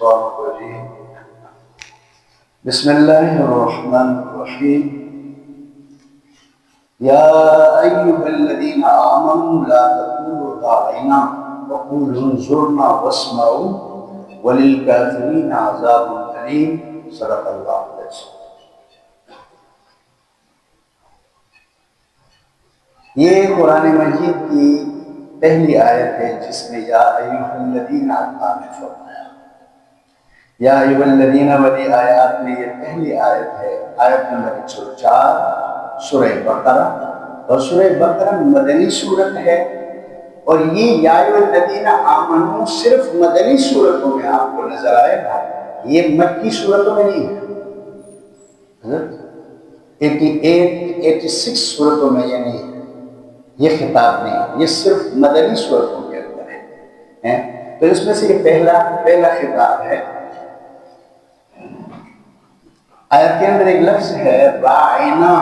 الشيطان الرجيم بسم الله الرحمن الرحيم يا أيها الذين آمنوا لا تقولوا راعنا وقولوا انظرنا واسمعوا وللكافرين عذاب أليم صدق الله العظيم۔ یہ قرآن مجید کی پہلی آیت ہے جس میں یا ایھا الذین اللہ نے فرمایا۔ یا ایھا الذین والی آیات میں یہ پہلی آیت ہے، آیت نمبر 104 سورہ بقرہ، اور سورہ بقرہ مدنی سورت ہے، اور یہ یا ایھا الذین آمنو صرف مدنی سورتوں میں آپ کو نظر آئے گا، یہ مکی سورتوں میں نہیں ہے۔ 86 سورتوں میں یہ نہیں ہے، یہ خطاب نہیں ہے، یہ صرف مدنی صورتوں کے اندر ہے۔ تو اس میں سے یہ پہلا خطاب ہے۔ آیت کے اندر ایک لفظ ہے راعنا،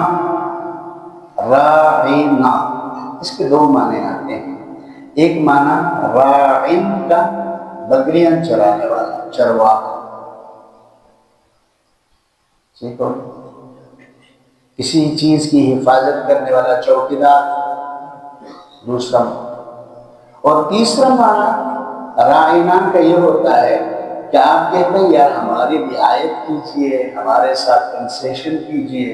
راعنا، اس کے دو معنی آتے ہیں۔ ایک معنی راعن کا بکریاں چرانے والا، چرواہا، ٹھیک ہو، کسی چیز کی حفاظت کرنے والا چوکیدار، دوسرا معنی۔ اور تیسرا معنی راعنا کا یہ ہوتا ہے کہ آپ کہتے ہیں یار ہماری رعایت کیجئے، ہمارے ساتھ کنسیشن کیجئے،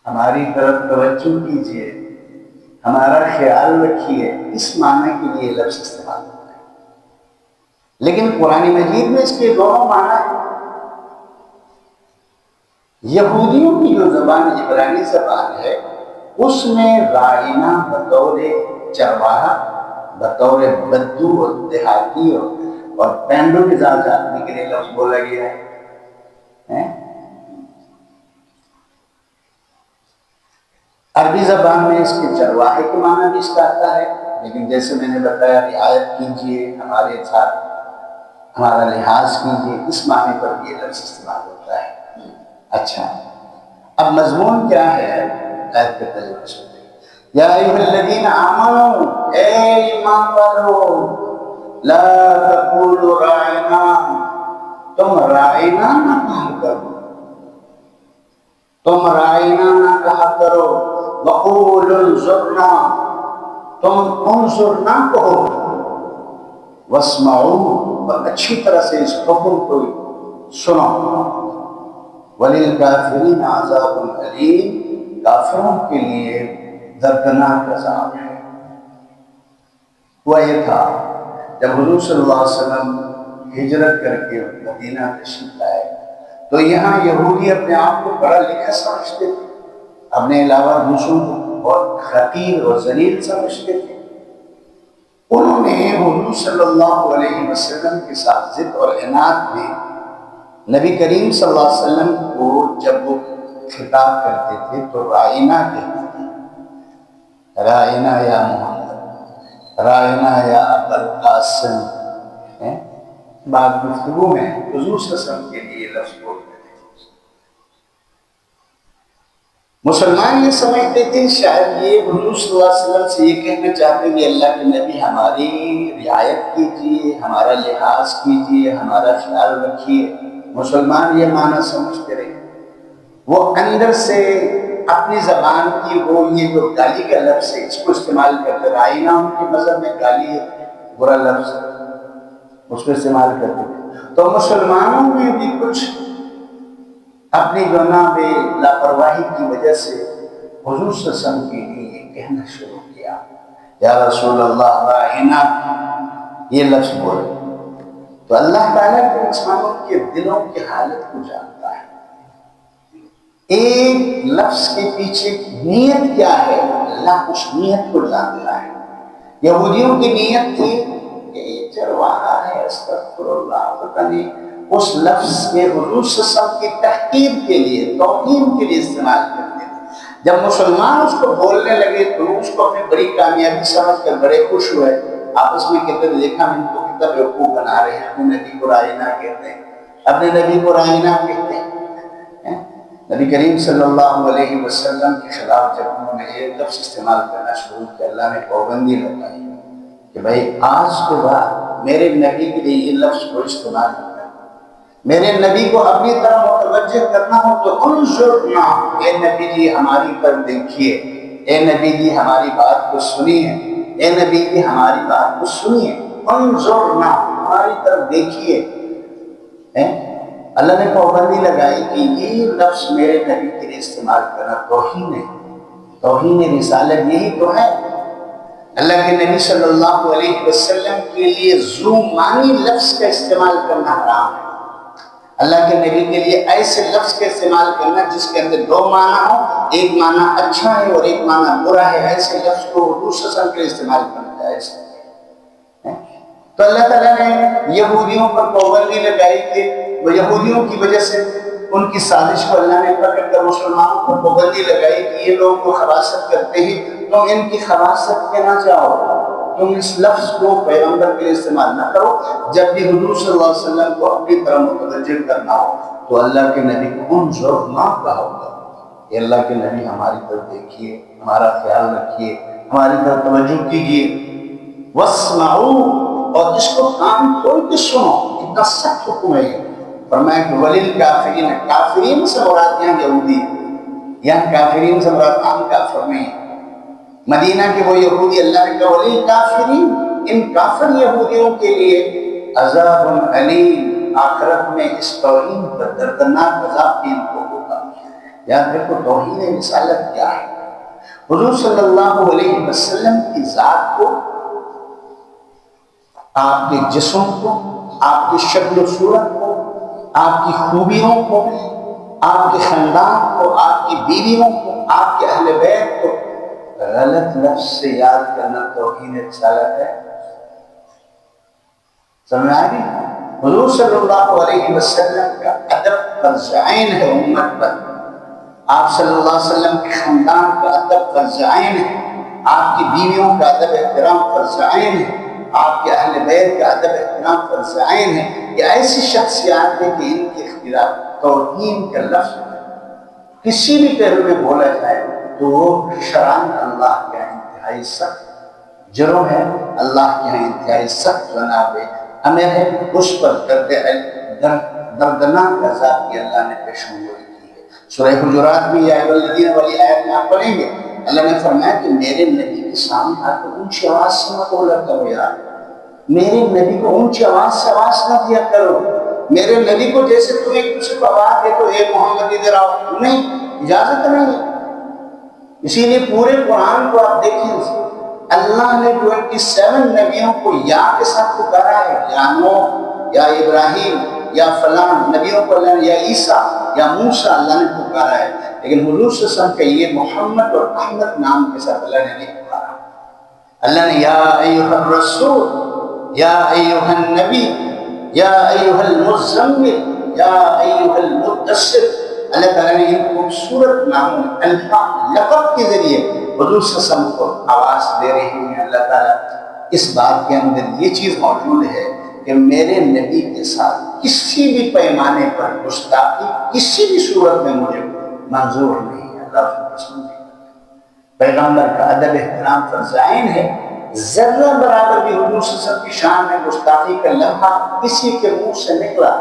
ہماری طرف توجہ کیجئے، ہمارا خیال رکھیے، اس معنی کے لیے لفظ استعمال ہوتا ہے۔ لیکن قرآن مجید میں اس کے دونوں معنی ہیں۔ یہودیوں کی جو زبان عبرانی زبان ہے، اس میں راعنا بطور چرواہا، بطور بدو اور دیہاتی اور پینڈوں کے ساتھ جانے کے لیے لفظ بولا گیا ہے۔ عربی زبان میں اس کے چرواہے کے معنی بھی اس کا آتا ہے، لیکن جیسے میں نے بتایا رعایت کیجئے، ہمارے ساتھ ہمارا لحاظ کیجئے، اس معنی پر یہ لفظ استعمال ہوتا ہے۔ اچھا، اب مضمون کیا ہے آیت کے ترجمے سے؟ یا ایھا الذین آمنوا، اے ایمان والو، لا تقولوا راعنا، تم راعنا نہ کہا کرو، تم راعنا نہ کہا کرو، وقولوا انظرنا، تم انظرنا کہو، واسمعوا، اور اچھی طرح سے اس حکم کو سنو، وَلِلْكَافِرِينَ عَذَابٌ أَلِيمٌ، کافروں کے لیے دردناک عذاب ہے۔ ہوا یہ تھا جب حضور صلی اللہ علیہ وسلم ہجرت کر کے مدینہ تشریف لائے تو یہاں یہودی اپنے آپ کو بڑا لکھا سمجھتے تھے، اپنے علاوہ دوسروں کو بہت حقیر اور ذلیل سمجھتے تھے۔ انہوں نے حضور صلی اللہ علیہ وسلم کے ساتھ ضد اور عناد میں نبی کریم صلی اللہ علیہ وسلم کو جب وہ خطاب کرتے تھے تو راعنا کہتے تھے، راعنا یا محمد، راعنا یا ابا القاسم۔ بعد گفتگو میں حضور صلی اللہ علیہ وسلم کے لیے لفظ بولتے تھے۔ مسلمان یہ سمجھتے تھے شاید یہ حضور صلی اللہ علیہ وسلم سے یہ کہنا چاہتے کہ اللہ کے نبی ہماری رعایت کیجئے، ہمارا لحاظ کیجئے، ہمارا خیال رکھیے۔ مسلمان یہ معنی سمجھتے رہے، وہ اندر سے اپنی زبان کی وہ یہ جو گالی کا لفظ ہے اس کو استعمال کرتے، راعنا ان کے مذہب میں گالی ہے، برا لفظ، اس کو استعمال کرتے تھے۔ تو مسلمانوں میں بھی کچھ اپنی جناب لاپرواہی کی وجہ سے حضور صلی اللہ علیہ وسلم کے لیے یہ کہنا شروع کیا، یا رسول اللہ راعنا، یہ لفظ بولے۔ تو اللہ تعالیٰ کے انسانوں کے دلوں کی حالت کو جانتا ہے، ایک لفظ کے پیچھے نیت کیا ہے، اللہ اس نیت کو جانتا ہے۔ یہودیوں کی نیت تھی کہ یہ چرواہا ہے، استغفر اللہ، پتہ نہیں اس لفظ کے حضور صلی اللہ علیہ وسلم کی تحقیر کے لیے، توہین کے لیے استعمال کرتے تھے۔ جب مسلمان اس کو بولنے لگے تو اس کو اپنی بڑی کامیابی سمجھ کر بڑے خوش ہوئے، آپس میں کہتے ہیں دیکھا ہم کو کتنا بیوقوف بنا رہے ہیں، اپنے نبی کو راعنا کہتے ہیں، اپنے نبی کو راعنا کہتے ہیں۔ نبی کریم صلی اللہ علیہ وسلم کے خلاف جب انہوں نے یہ لفظ استعمال کرنا شروع کیا، اللہ نے پابندی لگائی کہ بھائی آج کے بعد میرے نبی کے لیے یہ لفظ کو استعمال کرنا، میرے نبی کو اپنی طرح متوجہ کرنا ہو تو انظرنا، اے نبی جی ہماری طرف دیکھیے، اے نبی جی ہماری بات کو سنیے، اے نبی جی ہماری بات کو سنیے، انظرنا ہماری طرف دیکھیے۔ اللہ نے پابندی لگائی کہ یہ لفظ میرے نبی کے لیے استعمال کرنا توہین ہے، توہین رسالت یہی تو ہے۔ اللہ کے نبی صلی اللہ علیہ وسلم کے لیے ذو معنی لفظ کا استعمال کرنا حرام ہے۔ اللہ کے نبی کے لیے ایسے لفظ کا استعمال کرنا جس کے اندر دو معنی ہو، ایک معنی اچھا ہے اور ایک معنی برا ہے، ایسے لفظ کو حضور صلی اللہ علیہ وسلم کے لیے استعمال کرنا جائز ہے۔ تو اللہ تعالیٰ نے یہودیوں پر پابندی لگائی کہ وہ یہودیوں کی وجہ سے ان کی سازش کو اللہ نے پکڑ کر مسلمانوں پر پابندی لگائی کہ یہ لوگ جو خباثت کرتے ہیں تم ان کی خباثت کے نہ جاؤ، تم اس لفظ کو پیغمبر کے لیے استعمال نہ کرو۔ جب بھی حضور صلی اللہ علیہ وسلم کو اپنی طرح متوجہ کرنا ہو تو اللہ کے نبی کو انظرنا کہا ہوگا، کہ اللہ کے نبی ہماری طرف دیکھیے، ہمارا خیال رکھیے، ہماری طرف توجہ کیجیے۔ واسمعوا، اور اس کو کان کھول کے سنو، کتنا سخت حکم ہے یہ۔ فرمایا کہ وللکافرین، کافرین سے مراد یہاں یہودی، یہاں کافرین سے مراد عام کافر نہیں۔ مدینہ کے وہ یہودی اللہ نے کہا وللکافرین، ان کافر یہودیوں کے لیے عذاب علیم، آخرت میں اس توہین پر دردناک عذاب بھی ان کو ہوگا۔ یاد رکھو توہین رسالت کیا ہے۔ حضور صلی اللہ علیہ وسلم کی ذات کو، آپ کے جسم کو، آپ کی شکل و صورت کو، آپ کی خوبیوں کو، آپ کے خاندان کو، آپ کی بیویوں کو، آپ کے اہل بیت کو غلط لفظ سے یاد کرنا توہین رسالت ہے۔ سمجھ آ گئی؟ حضور صلی اللہ علیہ وسلم کا ادب فرض عین ہے امت پر، آپ صلی اللہ علیہ وسلم کے خاندان کا ادب فرض عین ہے، آپ کی بیویوں کا ادب احترام فرض عین ہے، آپ کے اہل بیت کا ادب احترام فرض عین ہے۔ یہ ایسی شخصیات ہے کہ ان کے خلاف توہین کا لفظ کسی بھی پہلو میں بولا جائے تو وہ شرعاً اللہ کے انتہائی سخت جرم ہے، اللہ کے انتہائی سخت جناب امر ہے، اس پر دردناک عذاب کی اللہ نے پیشن گوئی کی ہے۔ سورہ حجرات میں یا ایھا الذین والی آیت میں آپ پڑھیں گے، اللہ نے فرمایا کہ میرے نبی کے سامنے آ کر اونچی آواز سے مت بولا کرو یار، میرے نبی کو اونچی آواز سے آواز نہ دیا کرو، میرے نبی کو جیسے تم ایک دوسرے کو آواز دے تو اے محمد ادھر آؤ، نہیں، اجازت نہیں ہے۔ اسی لیے پورے قرآن کو آپ دیکھیں، اللہ نے 27 نبیوں کو یا کے ساتھ پکارا ہے، یا نوح، یا ابراہیم، یا فلان نبیوں کو اللہ نے، یا عیسیٰ، یا موسیٰ اللہ نے پکارا ہے، لیکن حضور صلی اللہ علیہ وسلم کا یہ محمد اور احمد نام کے ساتھ اللہ نے نہیں پکارا۔ اللہ نے یا ایھا الرسول، یا ایھا النبی، یا ایھا المزمل، یا ایھا المدثر، اللہ تعالیٰ نے ان خوبصورت ناموں الفاظ لقب کے ذریعے حضور صلی اللہ علیہ وسلم کو آواز دے رہے ہیں۔ اللہ تعالیٰ اس بات کے اندر یہ چیز موجود ہے کہ میرے نبی کے ساتھ کسی بھی پیمانے پر گستاخی کسی بھی صورت میں مجھے منظور نہیں ہے، اللہ کو پسند نہیں ہے۔ پیغمبر کا ادب احترام فرض عین ہے، ذرہ برابر بھی حضور صلی اللہ علیہ وسلم کی شان میں گستاخی کا لمحہ کسی کے منہ سے نکلا،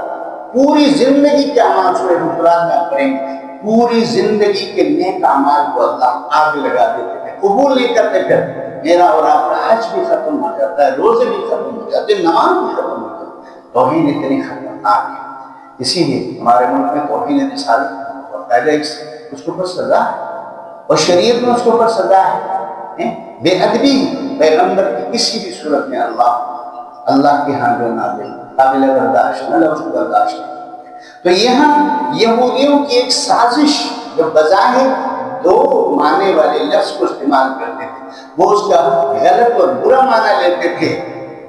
پوری زندگی کے اعمال سورہ حجرات میں آپ پڑھیں گے، پوری زندگی کے نیک اعمال کو اللہ آگ لگا دیتے تھے، قبول نہیں کرتے تھے۔ میرا اور آپ کا حج بھی ختم ہو جاتا ہے، روزے بھی ختم ہو جاتے ہیں، نماز بھی ختم ہو جاتی ہے۔ توہین اتنی خطرناک ہے، اسی لیے ہمارے ملک میں توہین رسالت اور پہلے اس کے اوپر سزا ہے، اور شریعت میں اس کے اوپر سزا ہے۔ بے ادبی پیغمبر کی کسی بھی صورت میں اللہ کے ہاں جو نابل قابل برداشت نہ، اس کو برداشت نہیں۔ تو یہاں یہودیوں کی ایک سازش جو بظاہر دو معنی والے لفظ کو استعمال کرتے تھے، وہ اس کا غلط اور برا معنی لیتے تھے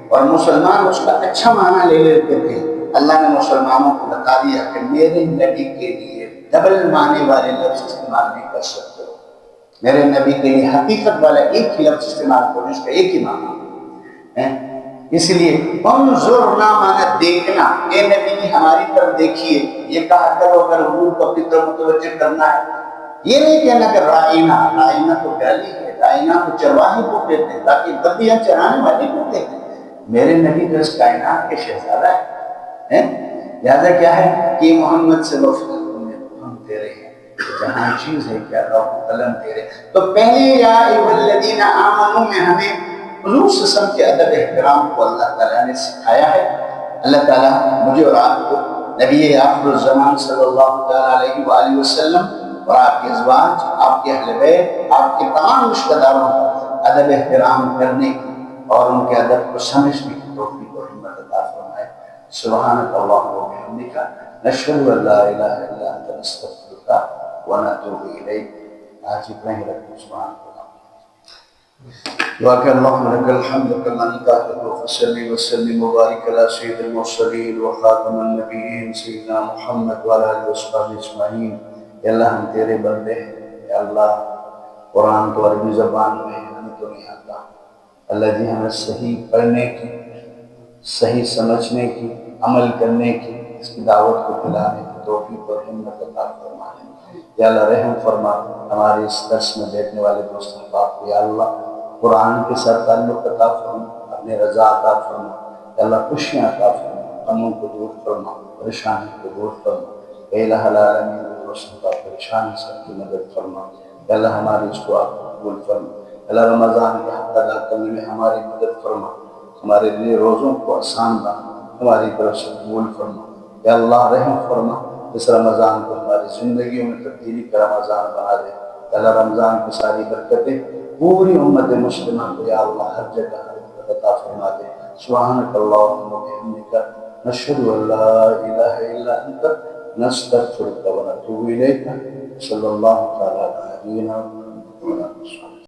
اور مسلمان اس کا اچھا معنی لے لیتے تھے۔ اللہ نے مسلمانوں کو بتا دیا کہ میرے نبی کے لیے ڈبل معنی والے لفظ استعمال نہیں کر سکتے، میرے نبی کے لیے حقیقت والا ایک ہی لفظ استعمال کرو جس کا ایک ہی معنی ہے۔ اس لیے انظرنا معنی دیکھنا، اے نبی جی ہماری طرف دیکھیے، یہ کہا کرو اگر حضور کو اپنی طرف متوجہ کرنا ہے، یہ نہیں کہنا کہ رائنا، رائنا تو گالی ہے، رائنا تو چرواہی کو کہتے ہیں، تاکہ بدیاں چرانے والے کو کہتے ہیں، میرے نبی تو اس کائنات کے شہزادہ ہیں، لہذا کیا ہے کہ محمد سے ہم تیرے ہیں، جہاں چیز ہے کیا قلم تیرے۔ تو پہلے یا ایھا الذین آمنوا میں ہمیں حضور صلی اللہ علیہ وسلم کے ادب احترام کو اللہ تعالیٰ نے سکھایا ہے۔ اللہ تعالیٰ مجھے اور آپ کو نبی آخر الزمان صلی اللہ تعالیٰ علیہ وآلہ وسلم اور آپ کے ازواج، آپ کے اہل بیت، آپ کے تمام رشتہ داروں کا ادب احترام کرنے کی اور ان کے ادب کو سمجھنے کی توفیق اور ہمت عطا فرمائے۔ سبحانک اللہم و بحمدک، نشہد ان لا الہ الا انت، نستغفرک و نتوب الیک۔ آج اتنا ہی رکھیں۔ سبحان اللہ۔ وَأَكَ اللهم لك الحمد كما انتهت، وصلي وسلم وبارك على سيد المرسلين وخاتم النبيين سيدنا محمد وعلى آله وصحبه اجمعين۔ یا اللہ ہم تیرے بندے ہیں، یا اللہ قرآن تو عربی زبان میں ہے، ہمیں تو نہیں آتا، اللہ جی ہمیں صحیح پڑھنے کی، صحیح سمجھنے کی، عمل کرنے کی، اس کی دعوت کو پھیلانے کی توفیق اور ہمت عطا فرمائے۔ یا اللہ رحم فرما ہمارے اس درس میں بیٹھنے والے دوست احباب کو، یا اللہ قرآن کے ساتھ تعلق عطا فرما، اپنے رضا عطا فرما، یا اللہ خوشیاں عطا فرما، غموں کو دور فرما، پریشانی کو دور فرما۔ اے الہ العالمین کا پریشان سب کی مدد فرما، یا اللہ ہماری اس دعا کو قبول فرما۔ یا اللہ رمضان کے حق ادا کرنے میں ہماری مدد فرما، ہمارے لیے روزوں کو آسان بنا، ہماری طرف سے قبول فرما۔ یا اللہ رحم فرما، اس رمضان کو ہماری زندگیوں میں تبدیلی کا رمضان بنا دے۔ یا اللہ رمضان کی ساری برکتیں پوری امت مسلمہ کو یا اللہ ہر جگہ ہر وقت عطا فرما دے۔ سبحانک اللہم و بحمدک، نشہد ان لا الہ الا انت، نستغفرک و نتوب الیک۔ صلی اللہ تعالی علی نبینا محمد۔